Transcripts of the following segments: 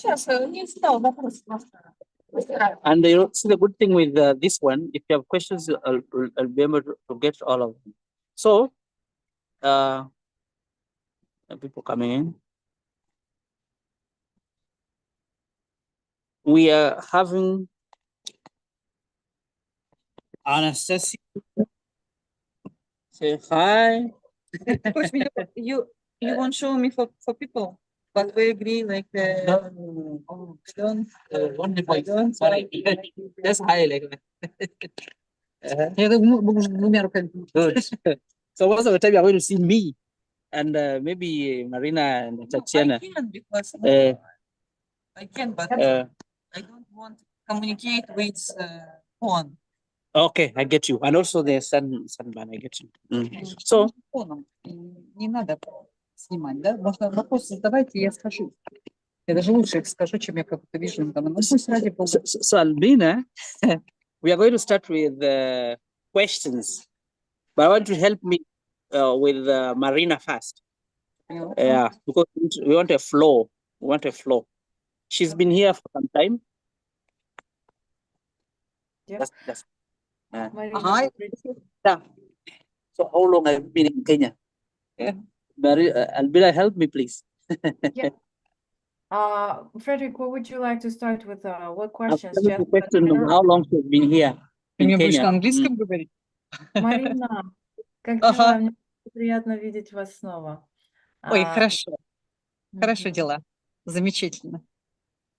Не задал вопрос просто. And you know, see the good thing with this one, if you have questions, I'll be able to get all of them. So, people coming in. We are having Anastasia. Say hi. You won't show me for people, but we agree like don't. Only for you. Sorry. That's hi like that. Good. So most of the time you're going to see me and maybe Marina and Tatiana. I can because I can, but I don't want to communicate with phone. Okay, I get you. And also the sunburn, I get you. So, Не надо снимать, да? Можно вопрос задавайте, я скажу. Я даже лучше их скажу, чем я как-то вижу. So Albina, we are going to start with questions, but I want to help me with Marina first. Yeah, because we want a flow. We want a flow. She's been here for some time. Yeah. Hi. Yeah. So how long have you been in Kenya? Yeah. Albina, help me, please. Yeah. Frederick, what would you like to start with? What questions? The question of how long she's been here in Kenya. Марина, как дела? Мне приятно видеть вас снова. Ой, хорошо. Хорошо дела. Замечательно.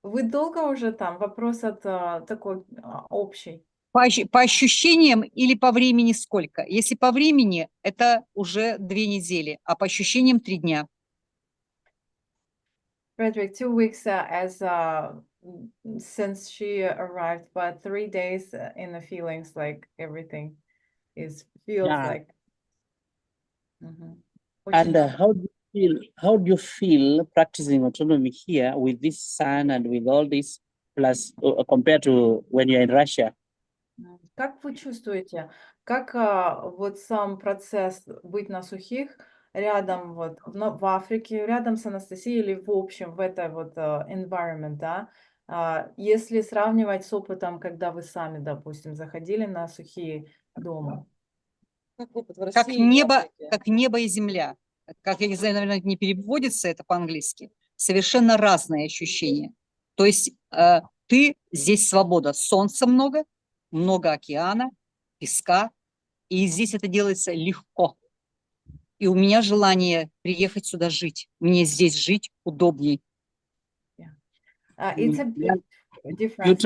Вы долго уже там? Вопрос такой общий. По ощущениям или по времени сколько? Если по времени, это уже 2 недели, а по ощущениям 3 дня. Frederick, 2 weeks since she arrived, but 3 days in the feelings, like everything feels like. And how do you feel practicing autonomy here with this sun and with all this, plus compared to when you're in Russia? Как вы чувствуете, как вот сам процесс быть на сухих рядом вот в Африке, рядом с Анастасией или в общем в этой вот environment, да? Если сравнивать с опытом, когда вы сами, допустим, заходили на сухие дома? Как небо и земля. Как, я не знаю, наверное, не переводится это по-английски. Совершенно разные ощущения. То есть ты здесь свобода. Солнца много океана, песка. И здесь это делается легко. И у меня желание приехать сюда жить. Мне здесь жить удобней. It's a bit different.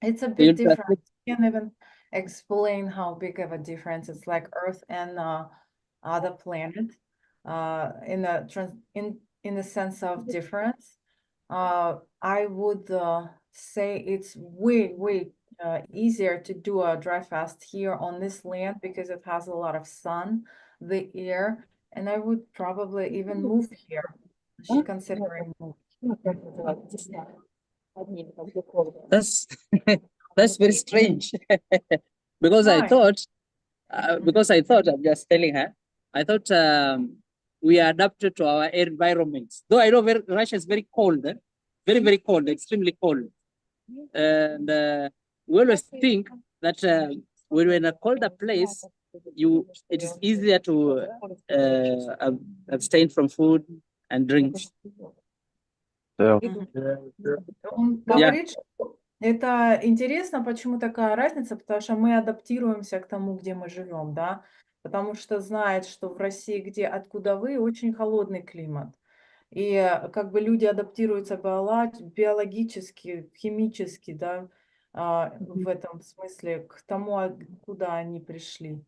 It's a bit different. You can't even explain how big of a difference it's like Earth and other planet in the sense of difference. I would say it's way easier to do a dry fast here on this land because it has a lot of sun, the air, and I would probably even move here. She's considering moving. That's very strange. Because I thought, I'm just telling her, I thought we are adapted to our environments. Though I know Russia is very cold, very cold, extremely cold. And we always think that when we're in a colder place, it is easier to abstain from food and drinks. Он говорит, что это интересно, почему такая разница, потому что мы адаптируемся к тому, где мы живем, да, потому что знает, что в России, откуда вы, очень холодный климат. И как бы люди адаптируются биологически, химически, да, в этом смысле к тому, куда они пришли.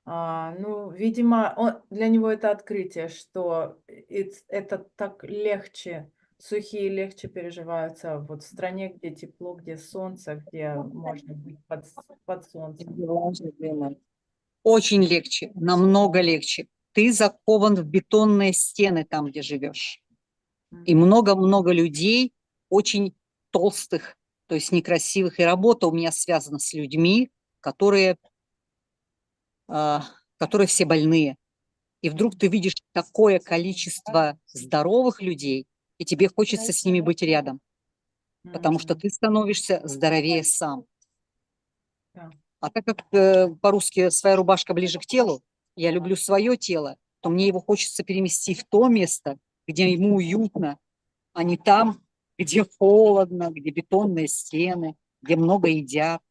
Ну, видимо, для него это открытие, что это так легче, сухие легче переживаются вот в стране, где тепло, где солнце, где можно быть под солнцем. Очень легче, намного легче. Ты закован в бетонные стены там, где живешь. И много-много людей, очень толстых, то есть некрасивых. И работа у меня связана с людьми, которые все больные. и вдруг ты видишь такое количество здоровых людей, и тебе хочется с ними быть рядом, потому что ты становишься здоровее сам. Да. А так как по-русски своя рубашка ближе к телу, я люблю свое тело, то мне его хочется перенести в то место, где ему уютно, а не там, где холодно, где бетонные стены, где много едят.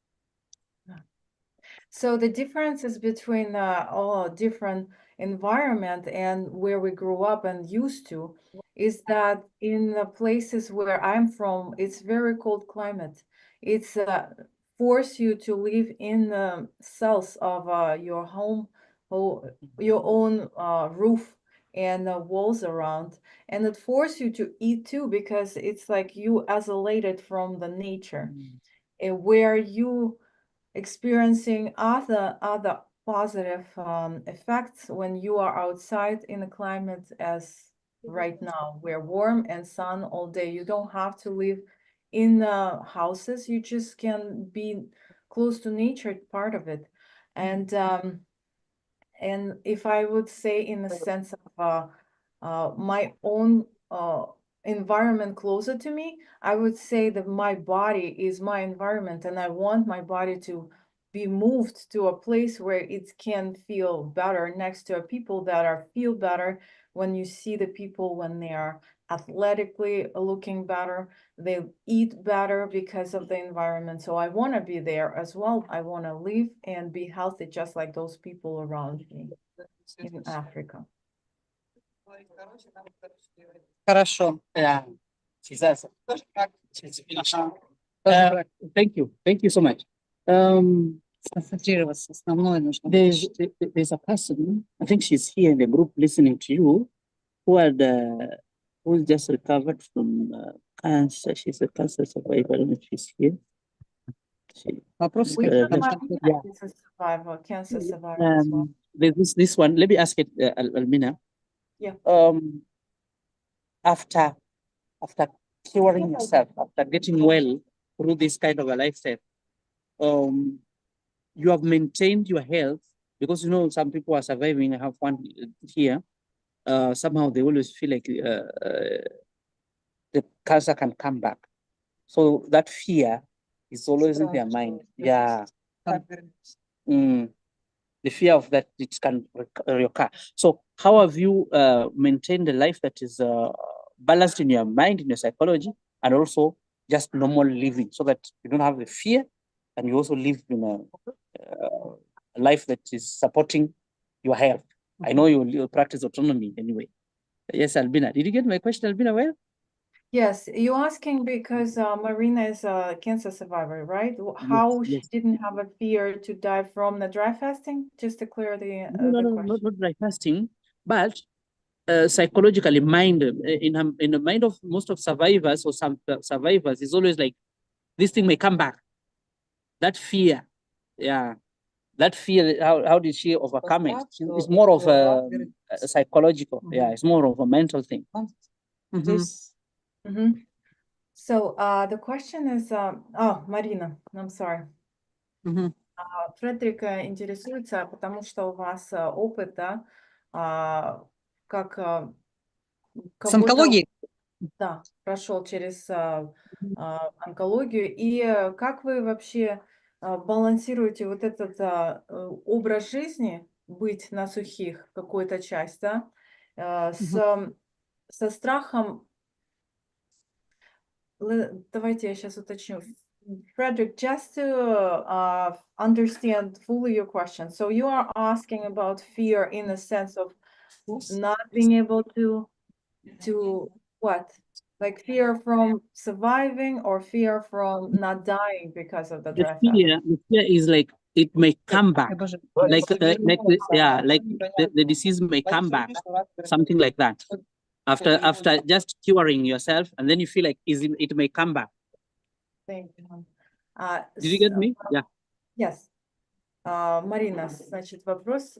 So the differences between all different environment and where we grew up and used to is that in the places where I'm from, it's very cold climate. It's force you to live in the cells of your home, your own roof and walls around, and it forces you to eat too because it's like you isolated from the nature, where you experiencing other positive effects when you are outside in a climate as right now. We're warm and sun all day. You don't have to live in houses. You just can be close to nature, part of it. And if I would say in the sense of my own environment closer to me, I would say that my body is my environment, and I want my body to be moved to a place where it can feel better next to people that are feel better. When you see the people when they are athletically looking better, they eat better because of the environment. So I want to be there as well. I want to live and be healthy just like those people around me in Africa. Хорошо. Yeah. Thank you. Thank you so much. Концентрироваться. Основное нужно. There's a person, I think she's here in the group listening to you, who just recovered from cancer. She's a cancer survivor. I don't know if she's here. Вопрос, We как have yeah. a survivor, cancer survivor as well. There's this one. Let me ask it, Almina. Yeah. After curing yourself, after getting well through this kind of a lifestyle, you have maintained your health, because you know some people are surviving. I have one here. Somehow they always feel like the cancer can come back. So that fear is always in their mind. Yeah. The fear of that it can recur. So how have you maintained a life that is balanced in your mind, in your psychology, and also just normal living, so that you don't have the fear, and you also live in a life that is supporting your health? I know you practice autonomy anyway. Yes, Albina. Did you get my question, Albina? Well? Yes, you're asking because Marina is a cancer survivor, right? How Yes. she didn't have a fear to die from the dry fasting? Just to clear the question. Not dry fasting, but psychologically, mind in the mind of most of survivors, or some survivors, is always like, this thing may come back. That fear, yeah, that fear. How did she overcome it? It's more of a psychological. Yeah, it's more of a mental thing. So the question is, oh, Marina, I'm sorry. Фредерик интересуется, потому что у вас опыт, да, как С онкологией? Да, прошел через онкологию. И как вы вообще балансируете вот этот образ жизни, быть на сухих, какую-то часть, да, со страхом. Давайте я сейчас уточню. Frederick, just to understand fully your question. So you are asking about fear in the sense of not being able to what? Like fear from surviving or fear from not dying because of the dry fast? The fear is like it may come back, like the disease may come back, something like that. After just curing yourself, and then you feel like it may come back. Thank you. Did you get me? Yeah. Yes. Марина, значит, вопрос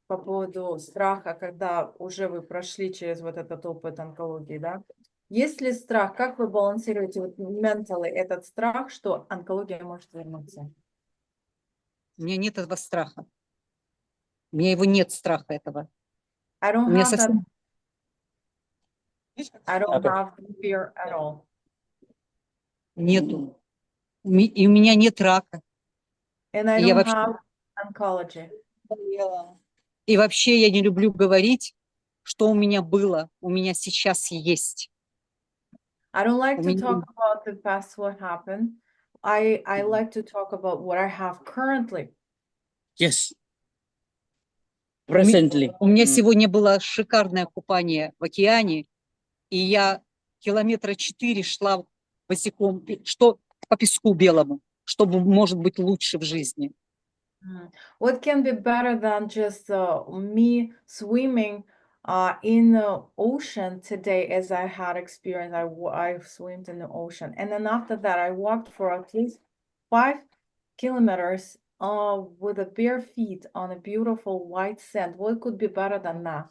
по поводу страха, когда уже вы прошли через вот этот опыт онкологии, да? Есть ли страх, как вы балансируете вот mentally этот страх, что онкология может вернуться? У меня нет этого страха. У меня его нет, страха этого. I don't У меня have that. совсем I don't Okay. have fear at all. нету. И у меня нет рака. And I И я don't вообще, have oncology. и вообще я не люблю говорить, что у меня было, у меня сейчас есть. I don't like У to меня talk about the past, what happened. I like to talk about what I have currently. Yes. Presently. У меня сегодня было шикарное купание в океане, и я километра 4 шла босиком, что по песку белому, чтобы, может быть, лучше в жизни. What can be better than just me swimming in the ocean today, as I had experience? I swam in the ocean, and then after that, I walked for at least 5 kilometers with a bare feet on a beautiful white sand. What could be better than that?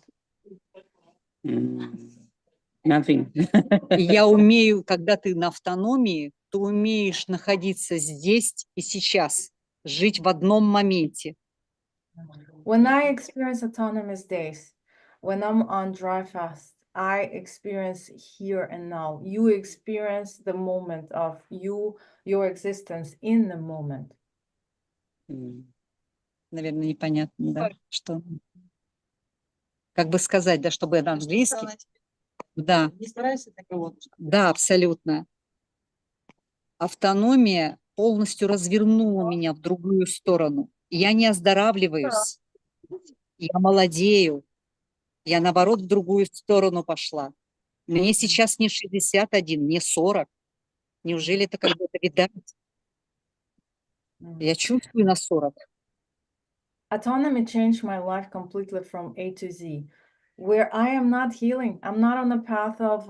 Nothing. И я умею, когда ты на автономии, ты умеешь находиться здесь и сейчас, жить в одном моменте. When I experience autonomous days, when I'm on dry fast, I experience here and now. You experience the moment of your existence in the moment. Наверное, непонятно, да, что... Как бы сказать, да, чтобы на английский. Да. Не старайся на кого-то. Да, абсолютно. Автономия полностью развернула меня в другую сторону. Я не оздоравливаюсь, я молодею, я, наоборот, в другую сторону пошла. Мне сейчас не 61, мне 40. Неужели это когда-то видать? Я чувствую на 40. Autonomy changed my life completely from A to Z, where I am not healing. I'm not on the path of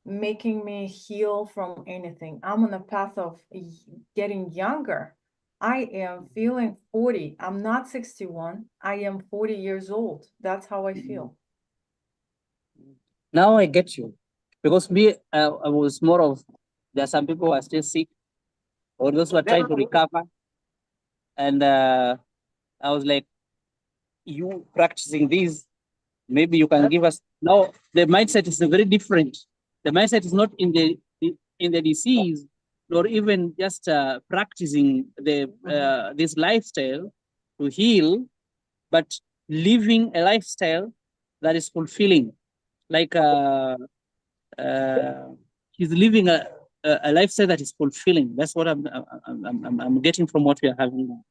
making me heal from anything. I'm on the path of getting younger. I am feeling 40. I'm not 61. I am 40 years old. That's how I feel. Now I get you. Because me, I was more of, there are some people who are still sick, or those who are trying to recover. And I was like, you practicing this, maybe you can give us. Now the mindset is very different. The mindset is not in the disease, nor even just practicing this lifestyle to heal, but living a lifestyle that is fulfilling. Like he's living a lifestyle that is fulfilling. That's what I'm getting from what we are having now.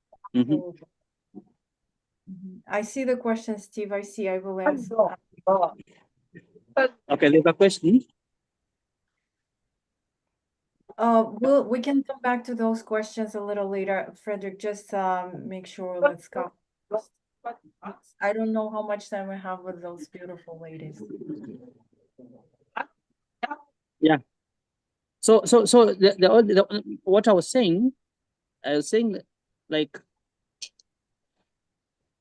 I see the question, Steve. I see. I will answer. Okay, there's a question. We can come back to those questions a little later. Frederick, just make sure let's go. I don't know how much time we have with those beautiful ladies. Yeah. So what I was saying like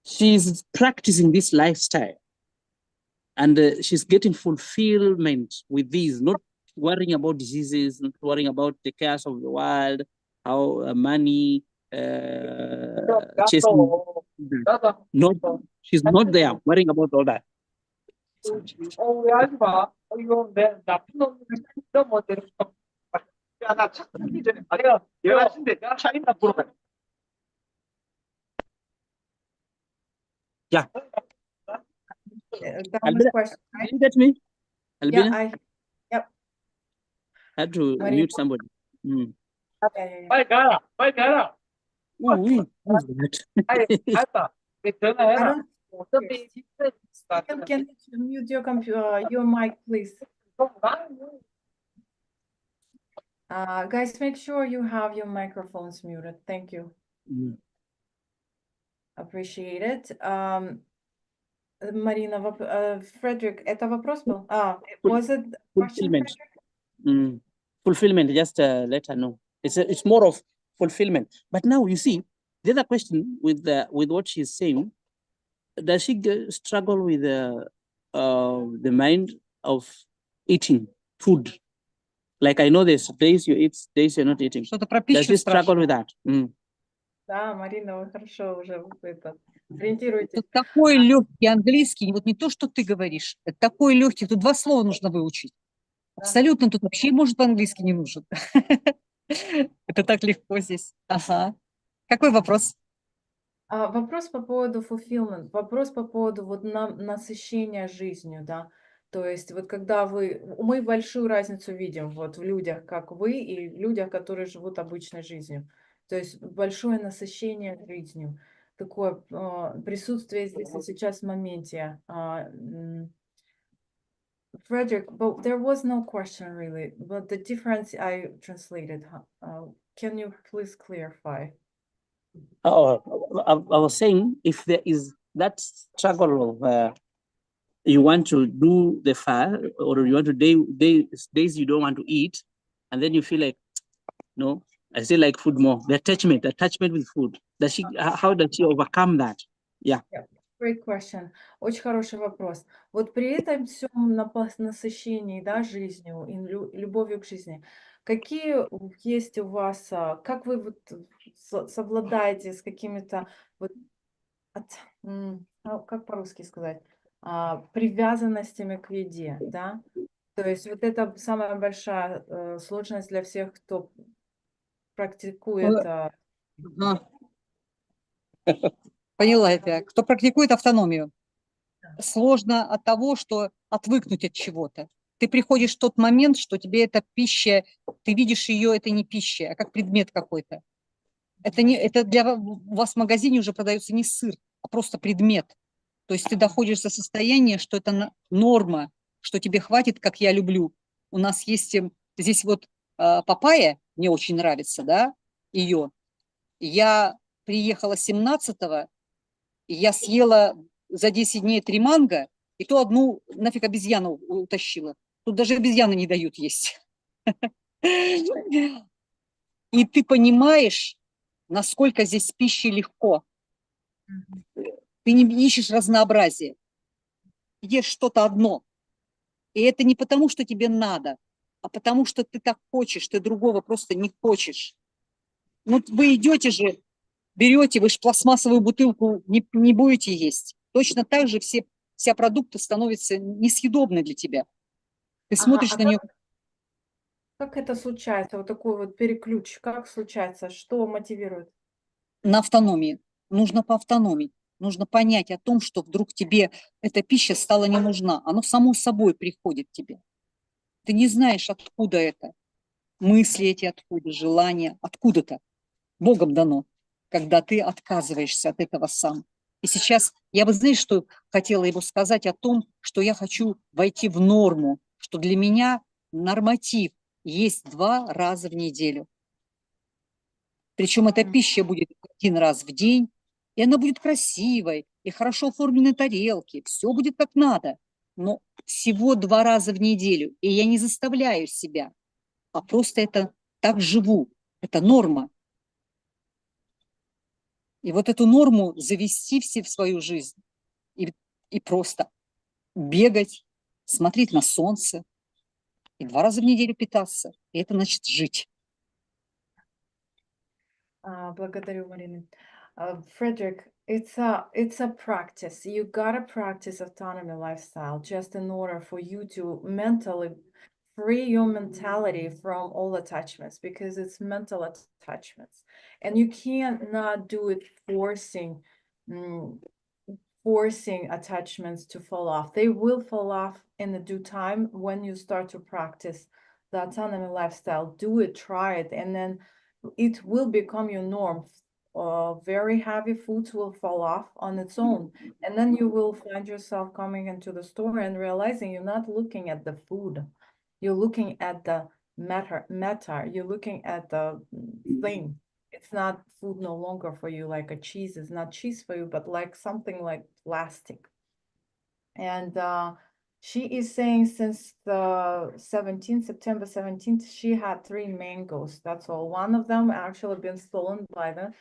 she's practicing this lifestyle, and she's getting fulfillment with these, not worrying about diseases, not worrying about the chaos of the world, how money, chasing. Not, she's not there worrying about all that. Yeah. Thomas question, right? Did you get me? Albina? Yeah, yep. I had to Marina. mute somebody. Yeah. Who's that? I don't. Can you mute your computer, your mic, please? Guys, make sure you have your microphones muted. Thank you. Appreciate it. Marina, Frederick, это вопрос был? Was it question, Fulfillment. Fulfillment, just let her know. It's more of fulfillment. But now you see, the other question with what she's saying, does she struggle with the mind of eating food? Like I know there's days you eat, days you're not eating. Что-то про пищу Does she struggle спрашивает. with that? Да, Марина, вы хорошо уже это, ориентируетесь. Тут такой легкий английский, вот не то, что ты говоришь, это такой легкий, тут 2 слова нужно выучить. Абсолютно, тут вообще, может, по-английски не нужен. Это так легко здесь. Ага. Какой вопрос? Вопрос по поводу fulfillment, вопрос по поводу вот насыщения жизнью, да. То есть вот когда мы большую разницу видим вот в людях, как вы, и в людях, которые живут обычной жизнью. То есть большое насыщение жизнью, такое присутствие здесь и сейчас в моменте. Frederick, but there was no question really, but the difference I translated. Can you please clarify? Oh, I was saying if there is that struggle of you want to do the fast or you want to days you don't want to eat, and then you feel like no, I still like food more. The attachment with food. How does she overcome that? Yeah. Great question. Очень хороший вопрос. Вот при этом всем насыщении, да, жизнью и любовью к жизни, какие есть у вас, как вы вот совладаете с какими-то вот, как по-русски сказать, привязанностями к еде, да? То есть вот это самая большая сложность для всех, кто практикует. Ага. Поняла это. Кто практикует автономию. Сложно от того, что отвыкнуть от чего-то. Ты приходишь в тот момент, что тебе эта пища, ты видишь ее, это не пища, а как предмет какой-то. Это для у вас в магазине уже продается не сыр, а просто предмет. То есть ты доходишь до состояния, что это норма, что тебе хватит, как я люблю. У нас есть здесь вот папайя, мне очень нравится, да, ее. Я приехала 17-го, и я съела за 10 дней 3 манго, и то одну нафиг обезьяну утащила. Тут даже обезьяны не дают есть. И ты понимаешь, насколько здесь с пищей легко. Ты не ищешь разнообразия. Ешь что-то одно. И это не потому, что тебе надо, а потому, что ты так хочешь, ты другого просто не хочешь. Ну, вы идете же, берете, вы же пластмассовую бутылку не будете есть. Точно так же вся продукты становятся несъедобны для тебя. Ты смотришь на нее. Как это случается, вот такой вот переключ, как случается, что мотивирует? На автономии. Нужно по автономии. Нужно понять о том, что вдруг тебе эта пища стала не нужна. Оно само собой приходит к тебе. Ты не знаешь, откуда это. Мысли эти откуда, желания, откуда-то. Богом дано, когда ты отказываешься от этого сам. И сейчас я бы, знаешь, что хотела ему сказать о том, что я хочу войти в норму, что для меня норматив есть 2 раза в неделю. Причем эта пища будет 1 раз в день, и она будет красивой, и хорошо оформленной тарелки, все будет как надо. Но всего 2 раза в неделю, и я не заставляю себя, а просто это так живу, это норма. И вот эту норму завести все в свою жизнь и просто бегать, смотреть на солнце и 2 раза в неделю питаться. И это значит жить. Благодарю, Марина. Frederick, it's a practice. You gotta practice autonomy lifestyle just in order for you to mentally free your mentality from all attachments, because it's mental attachments, and you can't not do it forcing attachments to fall off. They will fall off in the due time when you start to practice the autonomy lifestyle. Do it, try it, and then it will become your norm. Very heavy foods will fall off on its own, and then you will find yourself coming into the store and realizing you're not looking at the food, you're looking at the matter, you're looking at the thing. It's not food no longer for you, like a cheese is not cheese for you, but like something like plastic. And she is saying since the September 17th, she had 3 mangoes. That's all. One of them actually been stolen by the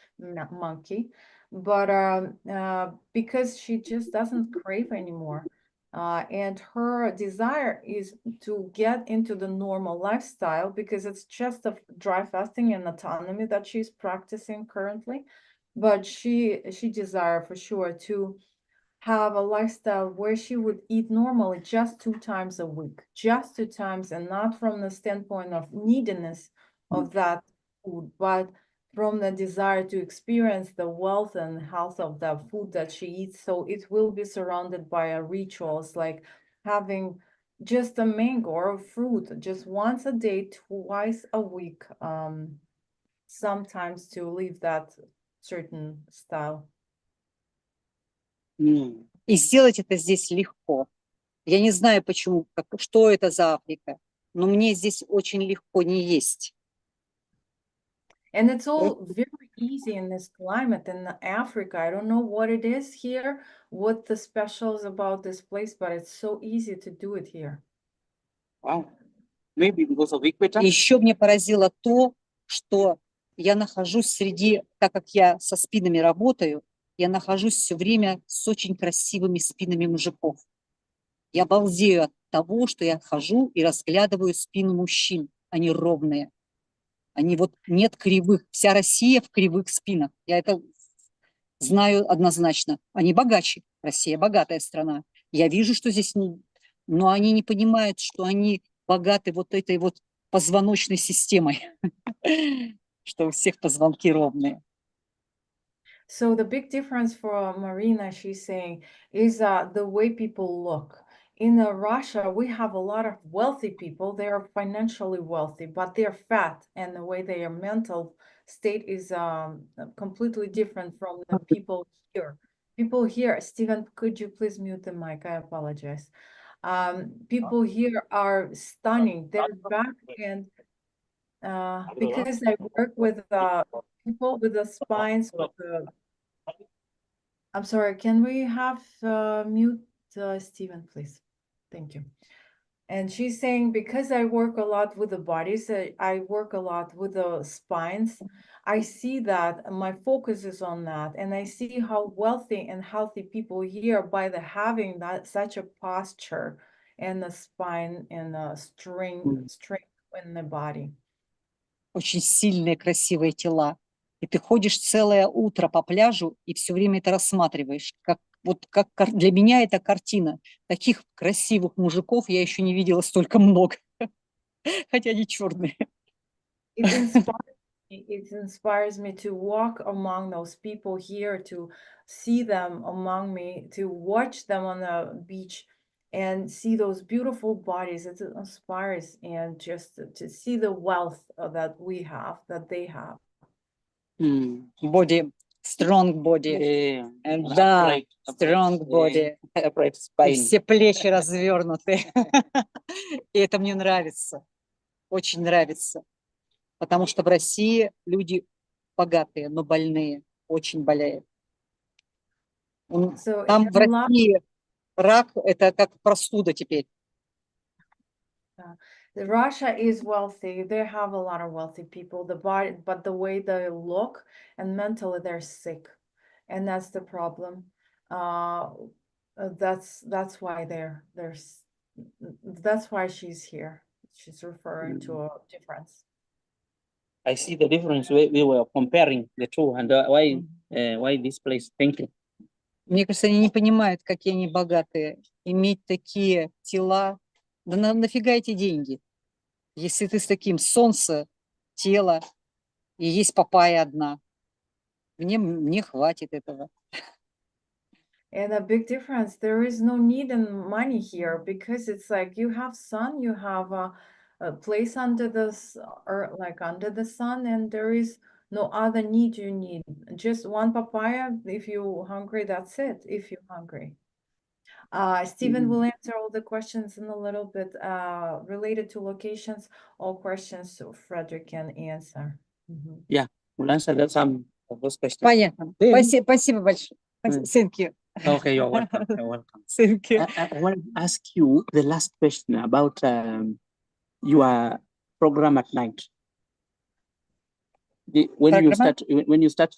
monkey, but because she just doesn't crave anymore. And her desire is to get into the normal lifestyle, because it's just a dry fasting and autonomy that she's practicing currently. but she desire for sure to have a lifestyle where she would eat normally just 2 times a week, just 2 times, and not from the standpoint of neediness of that food, but from the desire to experience the wealth and health of the food that she eats. So it will be surrounded by a rituals like having just a mango or a fruit just once a day, twice a week, sometimes to live that certain style. И сделать это здесь легко. Я не знаю, почему, что это за Африка, но мне здесь очень легко не есть. And it's all very easy in this climate in Africa. I don't know what it is here, what the special is about this place, but it's so easy to do it here. Wow. Maybe because of equator. Еще мне поразило то, что я нахожусь среди, так как я со спинами работаю, я нахожусь все время с очень красивыми спинами мужиков. Я балдею от того, что я хожу и разглядываю спину мужчин. Они ровные. Они вот нет кривых. Вся Россия в кривых спинах. Я это знаю однозначно. Они богаче. Россия богатая страна. Я вижу, что здесь... Но они не понимают, что они богаты вот этой вот позвоночной системой. Что у всех позвонки ровные. So the big difference for Marina, she's saying, is the way people look. In Russia, we have a lot of wealthy people. They are financially wealthy, but they're fat, and the way their mental state is completely different from the people here. People here, Stephen, could you please mute the mic? I apologize. People here are stunning. They're back, and because I work with people with the spines, with the... I'm sorry, can we have mute Stephen, please? Thank you. And she's saying, because I work a lot with the bodies, I work a lot with the spines, I see that my focus is on that. And I see how wealthy and healthy people here by the having that such a posture and the spine and the strength in the body. Очень сильные, красивые тела. И ты ходишь целое утро по пляжу и все время это рассматриваешь. Как для меня это картина. Таких красивых мужиков я еще не видела столько много. Хотя они черные. It inspires me to walk among those people here, to see them among me, to watch them on the beach and see those beautiful bodies. It inspires, and just to see the wealth that we have, that they have. Body, strong body. Да, strong body. Все плечи развернуты. И это мне нравится. Очень нравится. Потому что в России люди богатые, но больные. Очень болеют. Там в России рак – это как простуда теперь. Russia is wealthy. They have a lot of wealthy people. The body, but the way they look and mentally they're sick, and that's the problem. That's why that's why she's here. She's referring to a difference. I see the difference. We were comparing the two, and why this place? Thank you. Мне кажется, они не понимают, какие они богатые. Иметь такие тела. Да нафига эти деньги? Если ты с таким солнце, тело, и есть папайя одна. Мне хватит этого. And a big difference, there is no need in money here, because it's like you have sun, you have a place under the or like under the sun, and there is no other need you need. Just one papaya. If you're hungry, that's it. If you're hungry. Stephen will answer all the questions in a little bit related to locations. All questions Frederick can answer. Yeah, we'll answer that some of those questions. Понятно. Спасибо большое. Thank you. Okay, you're welcome. You're welcome. Thank you. I want to ask you the last question about your program at night. When you start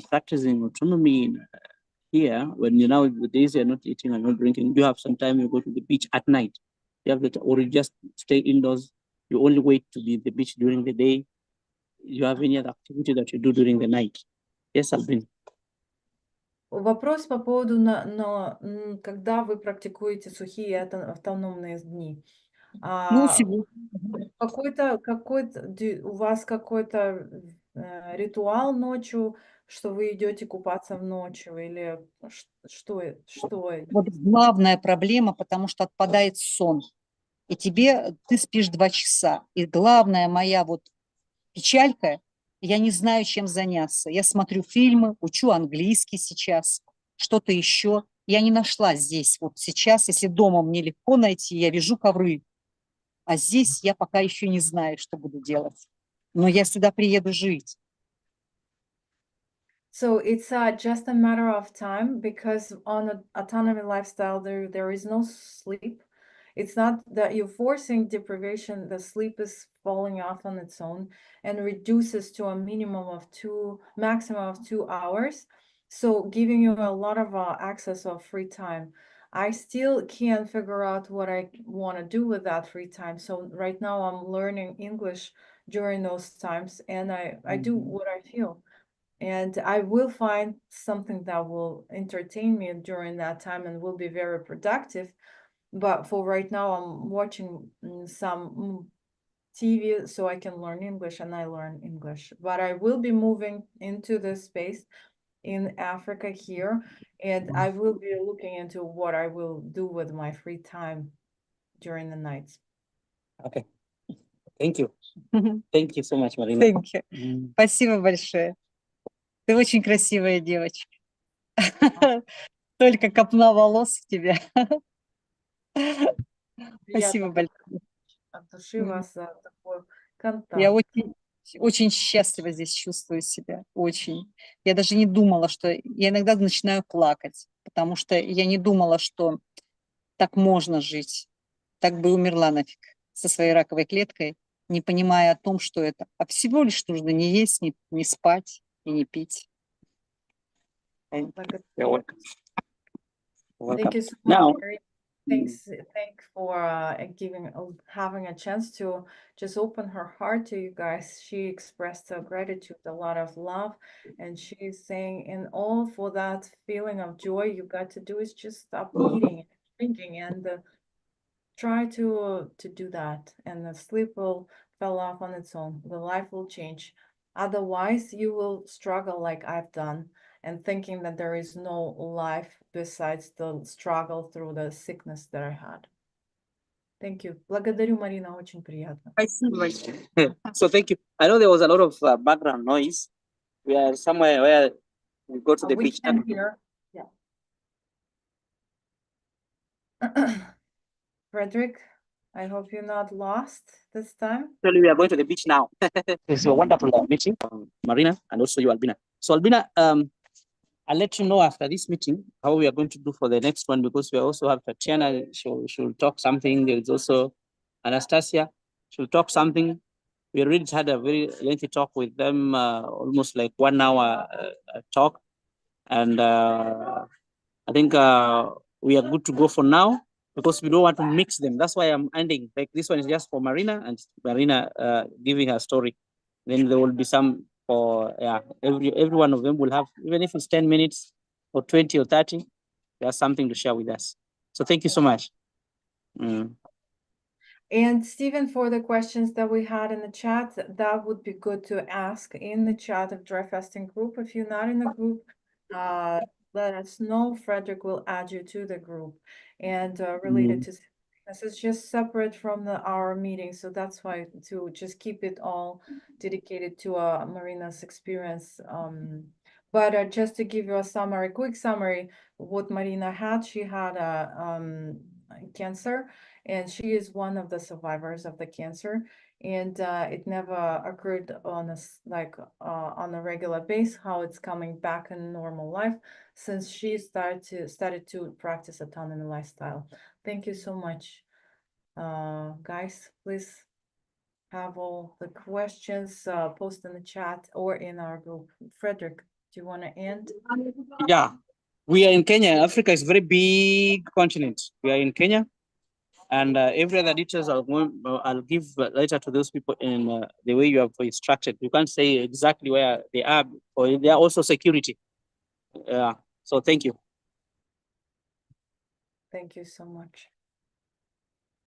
practicing autonomy here, when the days you're not eating and not drinking, you have some time you go to the beach at night. You have or you just stay indoors. You only wait to be at the beach during the day. You have any other activity that you do during the night? Yes, Albina. Вопрос по поводу, когда вы практикуете сухие автономные дни. Ну, сегодня. У вас какой-то ритуал ночью, что вы идете купаться в ночью, или что? Вот главная проблема, потому что отпадает сон. И ты спишь 2 часа. И главная моя вот печалька, я не знаю, чем заняться. Я смотрю фильмы, учу английский сейчас, что-то еще. Я не нашла здесь вот сейчас, если дома мне легко найти, я вяжу ковры. А здесь я пока еще не знаю, что буду делать. Но я сюда приеду жить. So it's just a matter of time, because on an autonomy lifestyle, there is no sleep. It's not that you're forcing deprivation, the sleep is falling off on its own and reduces to a maximum of 2 hours. So giving you a lot of access of free time. I still can't figure out what I want to do with that free time. So right now I'm learning English during those times, and I do what I feel. And I will find something that will entertain me during that time and will be very productive. But for right now, I'm watching some TV so I can learn English, and I learn English. But I will be moving into this space in Africa here, and I will be looking into what I will do with my free time during the nights. Okay. Thank you. Thank you so much, Marina. Thank you. Спасибо большое. Ты очень красивая девочка. Только копна волос в тебя. Спасибо большое. От души вас за такой контакт. Я очень счастливо здесь чувствую себя. Очень. Я даже не думала, что... Я иногда начинаю плакать, потому что я не думала, что так можно жить. Так бы умерла нафиг со своей раковой клеткой, не понимая о том, что это. А всего лишь нужно не есть, не спать и не пить. You're welcome. Thank you so much. Now, Thanks for having a chance to just open her heart to you guys. She expressed gratitude, a lot of love, and she's saying, in all for that feeling of joy you got to do is just stop eating and drinking, and try to do that, and the sleep will fall off on its own. The life will change. Otherwise, you will struggle like I've done, and thinking that there is no life besides the struggle through the sickness that I had. Thank you. Благодарю, Марина, очень приятно. Спасибо. So thank you. I know there was a lot of background noise. We are somewhere where we go to the We beach. can hear. Yeah. Frederick, I hope you're not lost this time. Actually, we are going to the beach now. It's a wonderful meeting, Marina, and also you, Albina. So Albina, I'll let you know after this meeting how we are going to do for the next one, because we also have Tatiana. She'll talk something. There is also Anastasia. She'll talk something. We already had a very lengthy talk with them, almost like 1 hour talk. And I think we are good to go for now, because we don't want to mix them. That's why I'm ending. Like this one is just for Marina, and Marina giving her story. Then there will be some for every one of them will have, even if it's 10 minutes or 20 or 30, there's something to share with us. So thank you so much. And Stephen, for the questions that we had in the chat, that would be good to ask in the chat of Dry Fasting group. If you're not in the group, let us know. Frederick will add you to the group. And related to this is just separate from our meeting, so that's why to just keep it all dedicated to Marina's experience. But just to give you a quick summary, what Marina had, she had cancer, and she is one of the survivors of the cancer. And it never occurred on on a regular basis, how it's coming back in normal life since she started to practice autonomy lifestyle. Thank you so much, guys. Please have all the questions post in the chat or in our group. Frederick, do you want to end? Yeah, we are in Kenya. Africa is a very big continent. We are in Kenya. And every other details I'll give later to those people in the way you have instructed. You can't say exactly where they are, or they are also security. So thank you. Thank you so much.